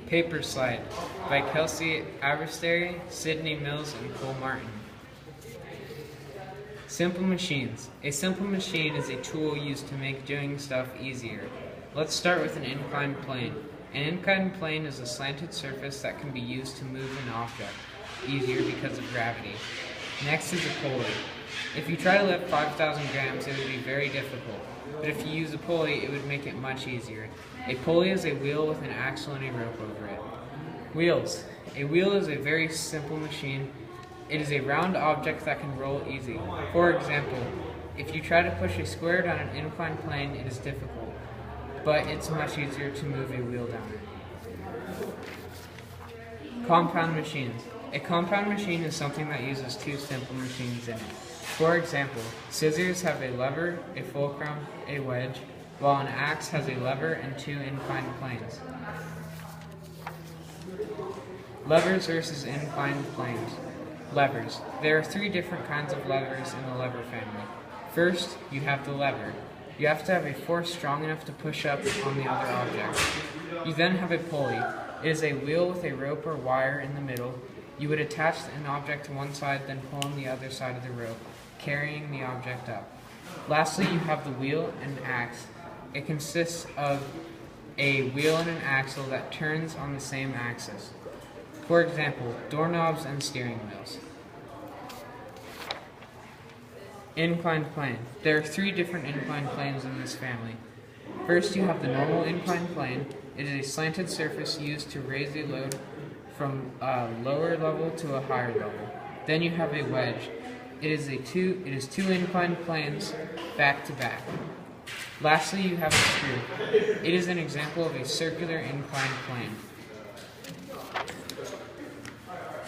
Paper Slide by Kelsey Aberstary, Sydney Mills, and Cole Martin. Simple machines. A simple machine is a tool used to make doing stuff easier. Let's start with an inclined plane. An inclined plane is a slanted surface that can be used to move an object easier because of gravity. Next is a pulley. If you try to lift 5,000 grams, it would be very difficult, but if you use a pulley, it would make it much easier. A pulley is a wheel with an axle and a rope over it. Wheels. A wheel is a very simple machine. It is a round object that can roll easy. For example, if you try to push a square down an inclined plane, it is difficult, but it's much easier to move a wheel down it. Compound machines. A compound machine is something that uses two simple machines in it. For example, scissors have a lever, a fulcrum, a wedge, while an axe has a lever and two inclined planes. Levers versus inclined planes. Levers. There are three different kinds of levers in the lever family. First, you have the lever. You have to have a force strong enough to push up on the other object. You then have a pulley. It is a wheel with a rope or wire in the middle. You would attach an object to one side, then pull on the other side of the rope, carrying the object up. Lastly, you have the wheel and axe. It consists of a wheel and an axle that turns on the same axis. For example, doorknobs and steering wheels. Inclined plane. There are three different inclined planes in this family. First, you have the normal inclined plane. It is a slanted surface used to raise a load from a lower level to a higher level. Then you have a wedge. It is two inclined planes back to back. Lastly, you have a screw. It is an example of a circular inclined plane.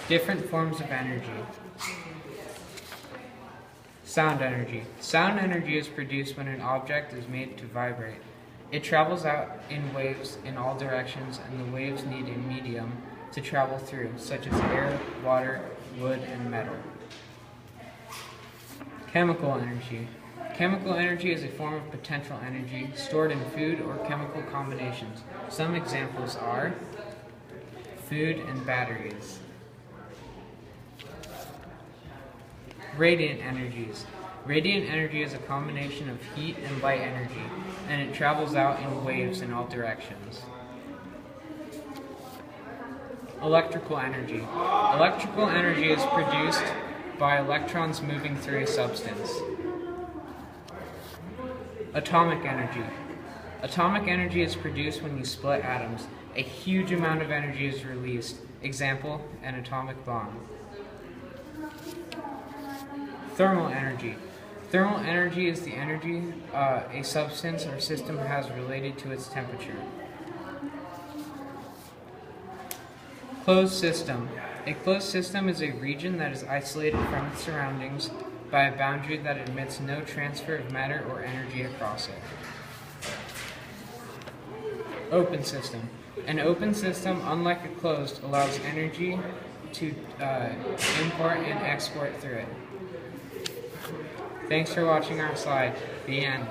Different forms of energy. Sound energy. Sound energy is produced when an object is made to vibrate. It travels out in waves in all directions, and the waves need a medium to travel through, such as air, water, wood, and metal. Chemical energy. Chemical energy is a form of potential energy stored in food or chemical combinations. Some examples are food and batteries. Radiant energies. Radiant energy is a combination of heat and light energy, and it travels out in waves in all directions. Electrical energy. Electrical energy is produced by electrons moving through a substance. Atomic energy. Atomic energy is produced when you split atoms. A huge amount of energy is released. Example, an atomic bomb. Thermal energy. Thermal energy is the energy a substance or system has related to its temperature. Closed system. A closed system is a region that is isolated from its surroundings by a boundary that admits no transfer of matter or energy across it. Open system. An open system, unlike a closed, allows energy to import and export through it. Thanks for watching our slide. The end.